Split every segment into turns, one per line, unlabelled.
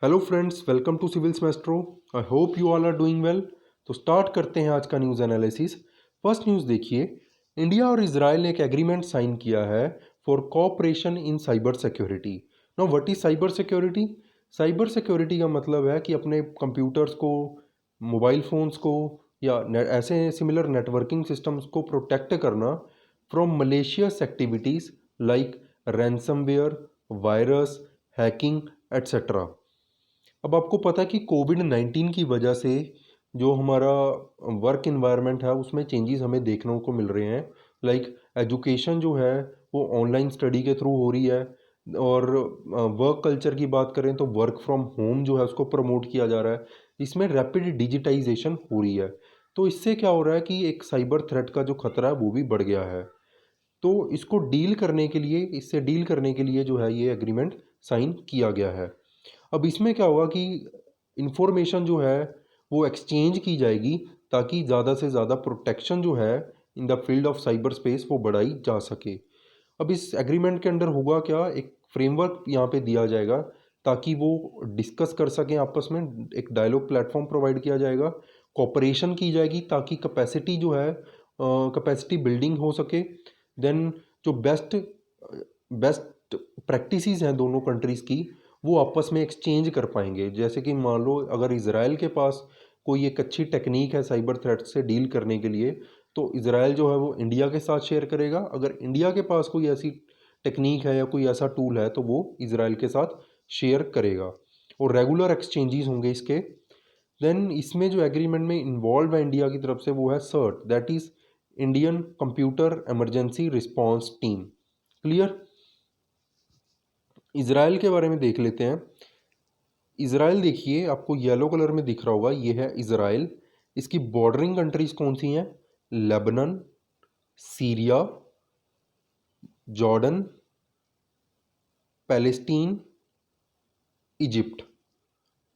Hello friends, welcome to Civils Maestro. I hope you all are doing well. तो start करते हैं आज का न्यूज़ एनालिसिस। फर्स्ट न्यूज़ देखिए, इंडिया और इजराइल ने एक एग्रीमेंट साइन किया है for cooperation in cyber security. Now what is cyber security? Cyber security का मतलब है कि अपने कंप्यूटर्स को, मोबाइल फ़ोन्स को या ऐसे सिमिलर नेटवर्किंग सिस्टम्स को प्रोटेक्ट करना from malicious activities like ransomware, virus, hacking etcetera. अब आपको पता है कि कोविड-19 की वजह से जो हमारा वर्क इन्वायरमेंट है उसमें चेंजेस हमें देखने को मिल रहे हैं। लाइक एजुकेशन जो है वो ऑनलाइन स्टडी के थ्रू हो रही है, और वर्क कल्चर की बात करें तो वर्क फ्रॉम होम जो है उसको प्रमोट किया जा रहा है। इसमें रैपिड डिजिटाइजेशन हो रही है। तो इससे क्या हो रहा है कि एक साइबर थ्रेट का जो खतरा है वो भी बढ़ गया है। तो इसको डील करने के लिए, इससे डील करने के लिए जो है ये एग्रीमेंट साइन किया गया है। अब इसमें क्या होगा कि इंफॉर्मेशन जो है वो एक्सचेंज की जाएगी ताकि ज़्यादा से ज़्यादा प्रोटेक्शन जो है in the field of cyber space वो बढ़ाई जा सके। अब इस एग्रीमेंट के अंदर होगा क्या, एक फ्रेमवर्क यहाँ पे दिया जाएगा ताकि वो डिस्कस कर सकें आपस में। एक डायलॉग प्लेटफॉर्म प्रोवाइड किया जाएगा, कोऑपरेशन की जाएगी ताकि कैपेसिटी जो है, कैपेसिटी बिल्डिंग हो सके। देन जो बेस्ट बेस्ट प्रैक्टिसेस हैं दोनों कंट्रीज़ की, वो आपस में एक्सचेंज कर पाएंगे। जैसे कि मान लो अगर इसराइल के पास कोई एक अच्छी टेक्निक है साइबर थ्रेट से डील करने के लिए, तो इसराइल जो है वो इंडिया के साथ शेयर करेगा। अगर इंडिया के पास कोई ऐसी टेक्निक है या कोई ऐसा टूल है तो वो इसराइल के साथ शेयर करेगा, और रेगुलर एक्सचेंजेस होंगे इसके। देन इसमें जो एग्रीमेंट में इन्वॉल्व है इंडिया की तरफ से वो है CERT, that is Indian computer emergency response team. Clear? Israel के बारे में देख लेते हैं। इसराइल देखिए, आपको येलो कलर में दिख रहा होगा, ये है इसराइल। इसकी बॉर्डरिंग कंट्रीज कौन सी हैं? Lebanon, Syria, Jordan, Palestine, Egypt.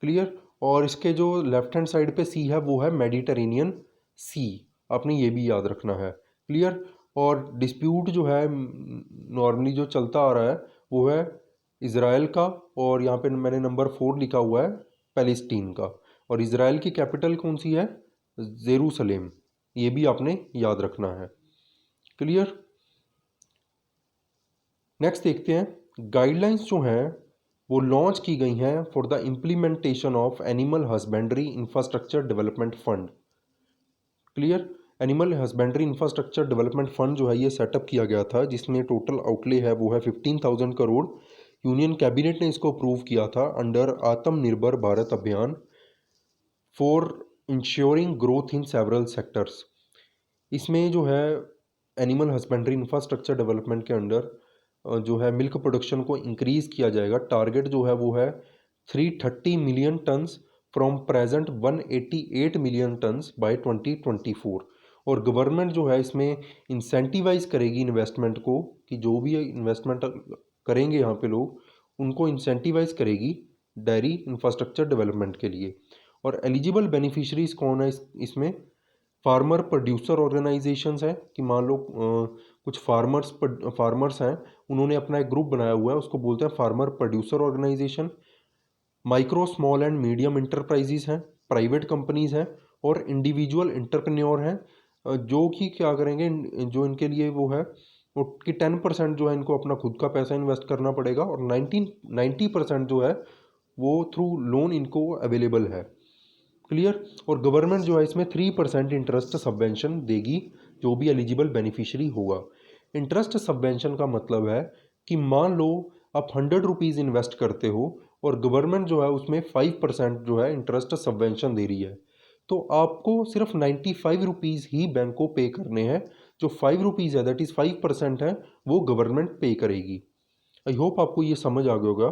Clear? और इसके जो लेफ्ट हैंड साइड पे सी है वो है मेडिटेरेनियन सी। आपने ये भी याद रखना है। क्लियर? और डिस्प्यूट जो है नॉर्मली जो चलता आ रहा है वो है इसराइल का, और यहाँ पे मैंने नंबर 4 लिखा हुआ है पैलेस्टीन का। और इसराइल की कैपिटल कौन सी है? जेरूसलेम। ये भी आपने याद रखना है। क्लियर? नेक्स्ट देखते हैं, गाइडलाइंस जो हैं वो लॉन्च की गई हैं for the implementation of animal husbandry infrastructure development fund. Clear? Animal husbandry infrastructure development fund जो है ये सेटअप किया गया था, जिसमें टोटल आउटले है वो है 15,000 करोड़। यूनियन कैबिनेट ने इसको अप्रूव किया था अंडर आत्मनिर्भर भारत अभियान for ensuring growth in several sectors. इसमें जो है एनिमल हस्बेंड्री इंफ्रास्ट्रक्चर डेवलपमेंट के अंडर जो है मिल्क प्रोडक्शन को इंक्रीज़ किया जाएगा। टारगेट जो है वो है 330 million tons from present 188 million tons by 2024। और गवर्नमेंट जो है इसमें इंसेंटिवाइज करेगी इन्वेस्टमेंट को, कि जो भी इन्वेस्टमेंट करेंगे यहाँ पे लोग उनको इंसेंटिवाइज करेगी डेयरी इंफ्रास्ट्रक्चर डेवलपमेंट के लिए। और एलिजिबल बेनिफिशरीज कौन है इसमें? फार्मर प्रोड्यूसर ऑर्गेनाइजेशंस हैं, कि मान लो कुछ फार्मर्स हैं, उन्होंने अपना एक ग्रुप बनाया हुआ है, उसको बोलते हैं farmer producer organisation. Micro small and medium enterprises हैं, प्राइवेट कंपनीज हैं, और इंडिविजुअल इंटरप्रेन्योर हैं, जो कि क्या करेंगे, जो इनके लिए वो है वो कि 10% जो है इनको अपना खुद का पैसा इन्वेस्ट करना पड़ेगा, और 90% जो है वो थ्रू लोन इनको अवेलेबल है। क्लियर? और गवर्नमेंट जो है इसमें 3% इंटरेस्ट सबवेंशन देगी जो भी एलिजिबल बेनिफिशियरी होगा। इंटरेस्ट सबवेंशन का मतलब है कि मान लो आप 100 रुपीज़ इन्वेस्ट करते हो और गवर्नमेंट जो है उसमें 5% जो है इंटरेस्ट सबवेंशन दे रही है, तो आपको सिर्फ 95 रुपीज़ ही बैंक को पे करने हैं। जो 5 रुपीज़ है, दैट इज़ 5% है, वो गवर्नमेंट पे करेगी। आई होप आपको ये समझ आ गया होगा।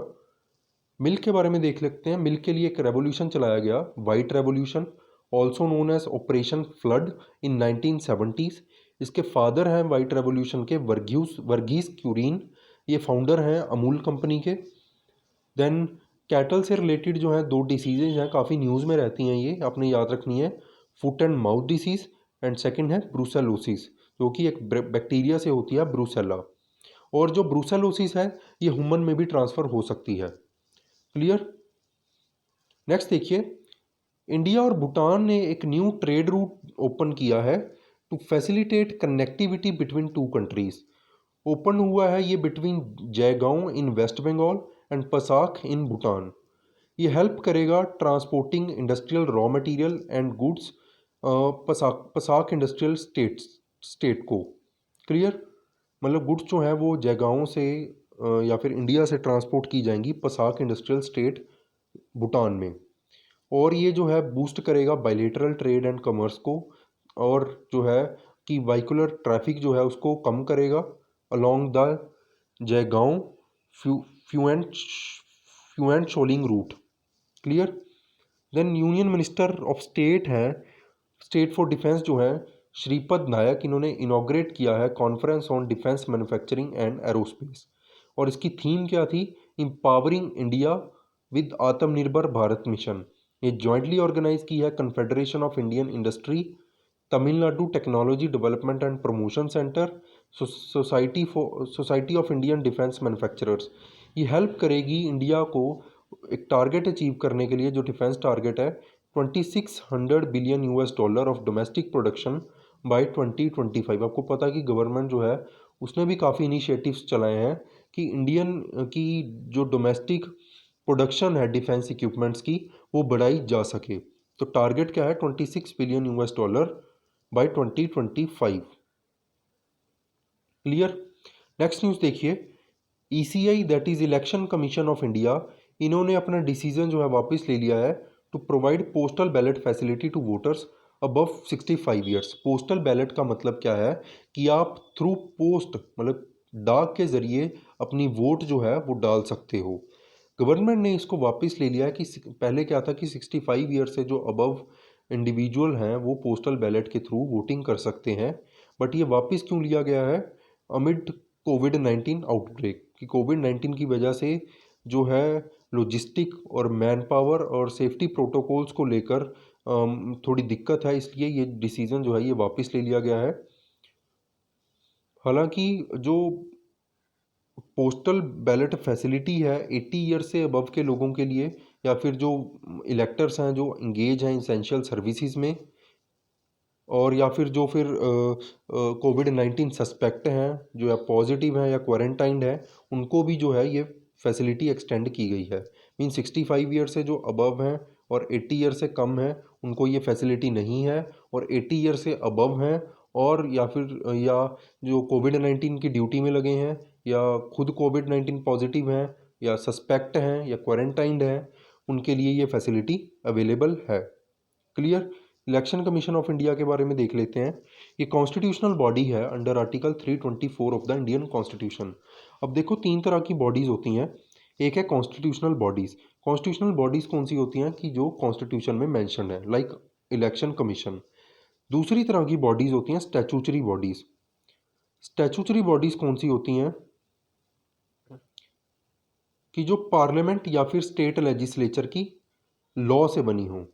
मिल्क के बारे में देख लेते हैं। मिल्क के लिए एक रेवोल्यूशन चलाया गया, white revolution, also known as operation flood, in 1970s। इसके फादर हैं वाइट रेवोल्यूशन के वर्गीस क्यूरीन, ये फाउंडर हैं अमूल कंपनी के। देन कैटल से रिलेटेड जो है 2 डिसीजेज हैं, काफ़ी न्यूज़ में रहती हैं, ये आपने याद रखनी है। Foot and mouth disease, and second है ब्रूसेलोसिस, जो कि एक बैक्टीरिया से होती है, ब्रूसेला। और जो ब्रूसेलोसिस है ये ह्यूमन में भी ट्रांसफ़र हो सकती है। क्लियर? नेक्स्ट देखिए, इंडिया और भूटान ने एक न्यू ट्रेड रूट ओपन किया है to facilitate connectivity between two countries. Open हुआ है ये between Jaigaon in West Bengal and Pasakha in Bhutan. ये हेल्प करेगा transporting industrial raw material and goods Pasakha Pasakha industrial estate को। क्लियर, मतलब गुड्स जो हैं वो जयगांव से या फिर इंडिया से ट्रांसपोर्ट की जाएंगी पसाक इंडस्ट्रियल स्टेट भूटान में। और ये जो है बूस्ट करेगा बायलेटरल ट्रेड एंड कॉमर्स को, और जो है कि वाइकुलर ट्रैफिक जो है उसको कम करेगा अलोंग द जयगांव फ्यूएंट Phuentsholing route. Clear. Then union minister of state हैं, स्टेट फॉर डिफेंस जो है श्रीपद नायक, इन्होंने इनॉग्रेट किया है conference on defence manufacturing and aerospace. और इसकी थीम क्या थी? Empowering India with Aatmanirbhar Bharat mission. ये जॉइंटली ऑर्गेनाइज की है confederation of Indian industry, Tamil Nadu technology development and promotion centre, society of Indian defence manufacturers. ये हेल्प करेगी इंडिया को एक टारगेट अचीव करने के लिए, जो डिफेंस टारगेट है 2600 billion US dollar of domestic production by 2025। आपको पता है कि गवर्नमेंट जो है उसने भी काफ़ी इनिशिएटिव्स चलाए हैं कि इंडियन की जो डोमेस्टिक प्रोडक्शन है डिफेंस इक्विपमेंट्स की वो बढ़ाई जा सके। तो टारगेट क्या है? 26 billion US dollar by 2025। Clear. Next news देखिए, ECI that is election commission of India, इन्होंने अपना डिसीजन जो है वापस ले लिया है to provide postal ballot facility to voters above 65 years. Postal ballot का मतलब क्या है कि आप थ्रू पोस्ट मतलब डाक के ज़रिए अपनी वोट जो है वो डाल सकते हो। गवर्नमेंट ने इसको वापस ले लिया है कि पहले क्या था कि 65 ईयर से जो अबव इंडिविजुअल हैं वो पोस्टल बैलेट के थ्रू वोटिंग कर सकते हैं। बट ये वापस क्यों लिया गया है? अमिड कोविड-19 आउटब्रेक, कि कोविड-19 की वजह से जो है लॉजिस्टिक और मैन पावर और सेफ्टी प्रोटोकॉल्स को लेकर थोड़ी दिक्कत है, इसलिए ये डिसीज़न जो है ये वापस ले लिया गया है। हालांकि जो पोस्टल बैलेट फैसिलिटी है 80 ईयर से अबव के लोगों के लिए, या फिर जो इलेक्टर्स हैं जो इंगेज हैं इसेंशियल सर्विसेज में, और या फिर जो फिर कोविड-19 सस्पेक्ट हैं, जो या पॉजिटिव हैं या क्वारंटाइंड हैं, उनको भी जो है ये फैसिलिटी एक्सटेंड की गई है। मीन 65 ईयर से जो अबव हैं और 80 ईयर से कम हैं उनको ये फैसिलिटी नहीं है, और 80 ईयर से अबव हैं और या फिर या जो कोविड-19 की ड्यूटी में लगे हैं या खुद कोविड-19 पॉजिटिव हैं या सस्पेक्ट हैं या क्वारंटाइंड हैं, उनके लिए ये फैसिलिटी अवेलेबल है। Clear. Election commission of India के बारे में देख लेते हैं। ये कॉन्स्टिट्यूशनल बॉडी है under article 324 of the Indian constitution. अब देखो तीन तरह की बॉडीज़ होती हैं। एक है कॉन्स्टिट्यूशनल बॉडीज़। कॉन्स्टिट्यूशनल बॉडीज़ कौन सी होती हैं कि जो कॉन्स्टिट्यूशन में मेंशन है, लाइक इलेक्शन कमीशन। दूसरी तरह की बॉडीज़ होती हैं स्टैचूटरी बॉडीज़। स्टैचूटरी बॉडीज़ कौन सी होती हैं कि जो पार्लियामेंट या फिर स्टेट लेजिस्लेचर की लॉ से बनी हो।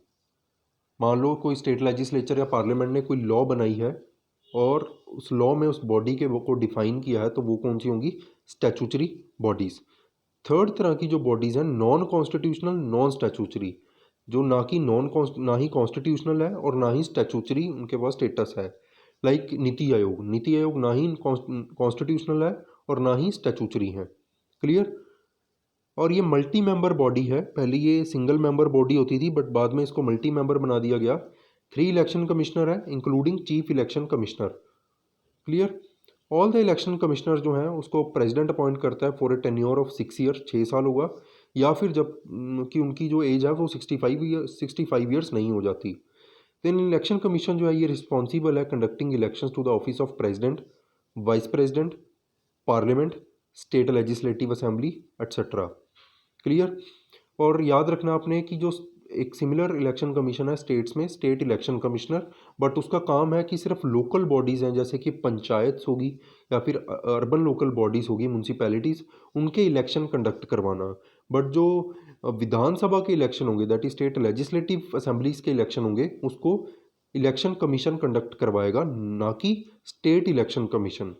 मान लो कोई स्टेट लेजिस्लेचर या पार्लियामेंट ने कोई लॉ बनाई है और उस लॉ में उस बॉडी के वो को डिफाइन किया है, तो वो कौन सी होंगी? Statutory bodies. थर्ड तरह की जो बॉडीज़ हैं नॉन कॉन्स्टिट्यूशनल नॉन स्टैचूटरी, जो ना ही कॉन्स्टिट्यूशनल है और ना ही स्टैचूटरी उनके पास स्टेटस है। लाइक नीति आयोग, नीति आयोग ना ही कॉन्स्टिट्यूशनल है और ना ही स्टैचूटरी है। क्लियर। और ये मल्टी मेंबर बॉडी है। पहले ये सिंगल मेंबर बॉडी होती थी बट बाद में इसको मल्टी मेंबर बना दिया गया। 3 इलेक्शन कमिश्नर है including chief election commissioner. Clear. All the election commissioner जो हैं उसको प्रेसिडेंट अपॉइंट करता है for a tenure of 6 year, 6 साल होगा, या फिर जब कि उनकी जो एज है वो 65 ईयर्स नहीं हो जाती। देन इलेक्शन कमीशन जो है ये रिस्पॉन्सिबल है conducting elections to the office of president, vice president, parliament, state legislative assembly et cetera. Clear. और याद रखना आपने कि जो एक सिमिलर इलेक्शन कमीशन है स्टेट्स में, स्टेट इलेक्शन कमिश्नर, बट उसका काम है कि सिर्फ लोकल बॉडीज़ हैं जैसे कि पंचायत होगी या फिर अर्बन लोकल बॉडीज़ होगी, म्यूनसिपैलिटीज़, उनके इलेक्शन कंडक्ट करवाना। बट जो विधानसभा के इलेक्शन होंगे that is state legislative assemblies के इलेक्शन होंगे उसको इलेक्शन कमीशन कंडक्ट करवाएगा, ना कि state election commission.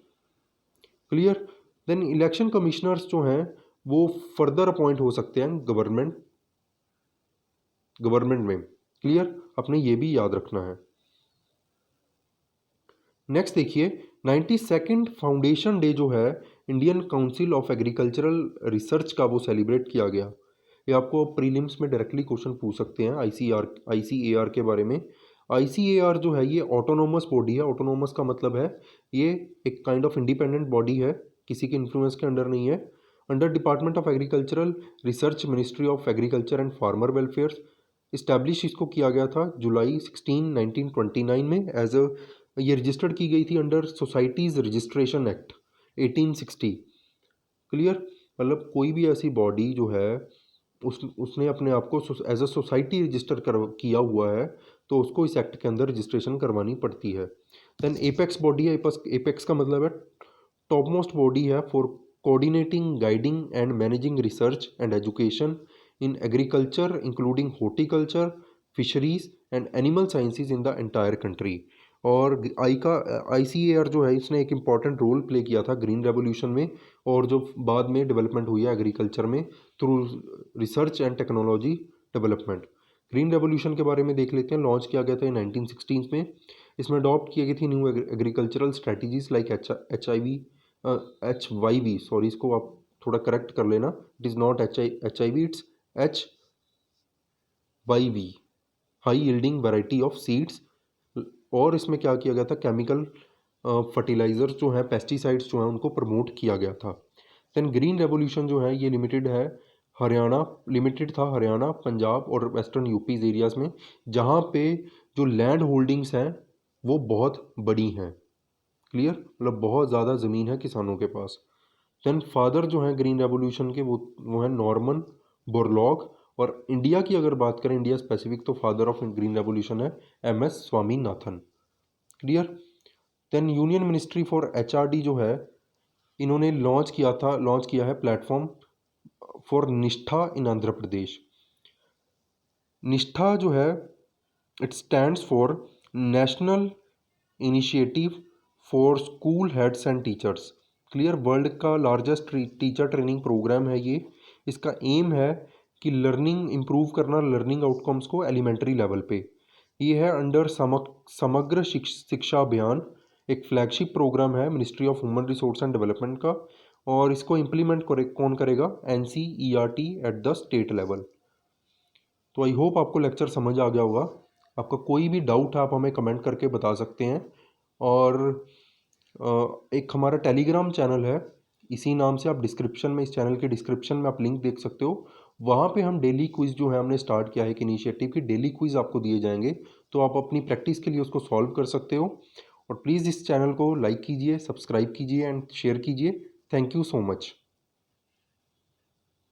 Clear. Then election commissioners जो हैं वो फर्दर अपॉइंट हो सकते हैं गवर्नमेंट गवर्नमेंट में। क्लियर, अपने ये भी याद रखना है। नेक्स्ट देखिए 92nd फाउंडेशन डे जो है Indian council of agricultural research का, वो सेलिब्रेट किया गया। ये आपको प्रीलिम्स में डायरेक्टली क्वेश्चन पूछ सकते हैं आईसीएआर के बारे में। आईसीएआर जो है ये ऑटोनोमस बॉडी है। ऑटोनोमस का मतलब है ये एक काइंड ऑफ इंडिपेंडेंट बॉडी है, किसी के इन्फ्लुएंस के अंडर नहीं है। Under department of agricultural research, ministry of agriculture and farmer welfare. Establish इसको किया गया था जुलाई 16 1929 में एज अ, ये रजिस्टर्ड की गई थी under societies registration act 1860। Clear, मतलब कोई भी ऐसी बॉडी जो है उसने अपने आप को एज अ सोसाइटी रजिस्टर किया हुआ है तो उसको इस एक्ट के अंदर रजिस्ट्रेशन करवानी पड़ती है। देन एपेक्स बॉडी है। एपेक्स का मतलब है टॉप मोस्ट बॉडी है for coordinating, guiding and managing research and education in agriculture including horticulture, fisheries and animal sciences in the entire country. और आईसीएआर जो है इसने एक इम्पॉर्टेंट रोल प्ले किया था ग्रीन रेवोल्यूशन में, और जो बाद में डेवलपमेंट हुई है एग्रीकल्चर में through research and technology development. Green revolution के बारे में देख लेते हैं। लॉन्च किया गया था 1916 में। इसमें अडॉप्ट किए गए थी new agricultural strategies like HYV, sorry इसको आप थोड़ा करेक्ट कर लेना, it is not HIV, it's HYV, high yielding variety of seeds. और इसमें क्या किया गया था, केमिकल फर्टिलाइजर्स जो हैं, पेस्टिसाइड्स जो हैं, उनको प्रमोट किया गया था। देन ग्रीन रेवोल्यूशन जो है ये लिमिटेड था हरियाणा, पंजाब और वेस्टर्न यूपीज एरियाज़ में, जहाँ पे जो लैंड होल्डिंग्स हैं वो बहुत बड़ी हैं। क्लियर, मतलब बहुत ज़्यादा ज़मीन है किसानों के पास। देन फादर जो हैं ग्रीन रेवोल्यूशन के वो हैं नॉर्मन बोरलॉग। और इंडिया की अगर बात करें, इंडिया स्पेसिफिक, तो फादर ऑफ ग्रीन रेवोल्यूशन है MS Swaminathan. Clear. Then union ministry for HRD जो है इन्होंने लॉन्च किया है प्लेटफॉर्म फॉर निष्ठा इन आंध्र प्रदेश। निष्ठा जो है it stands for national initiative for school heads and teachers. Clear, world का लार्जेस्ट टीचर ट्रेनिंग प्रोग्राम है ये। इसका एम है कि लर्निंग इम्प्रूव करना, लर्निंग आउटकम्स को एलिमेंट्री लेवल पे। ये है अंडर समग्र शिक्षा अभियान, एक फ्लैगशिप प्रोग्राम है ministry of human resource and development का। और इसको इम्प्लीमेंट कौन करेगा, NCERT at the state level. तो आई होप आपको लेक्चर समझ आ गया होगा। आपका कोई भी डाउट है आप हमें कमेंट करके बता सकते हैं। और एक हमारा टेलीग्राम चैनल है, इसी नाम से आप डिस्क्रिप्शन में, इस चैनल के डिस्क्रिप्शन में आप लिंक देख सकते हो। वहाँ पे हम डेली क्विज़ जो है हमने स्टार्ट किया है एक इनिशिएटिव की, डेली क्विज़ आपको दिए जाएंगे, तो आप अपनी प्रैक्टिस के लिए उसको सॉल्व कर सकते हो। और प्लीज़ इस चैनल को लाइक कीजिए, सब्सक्राइब कीजिए एंड शेयर कीजिए। Thank you so much.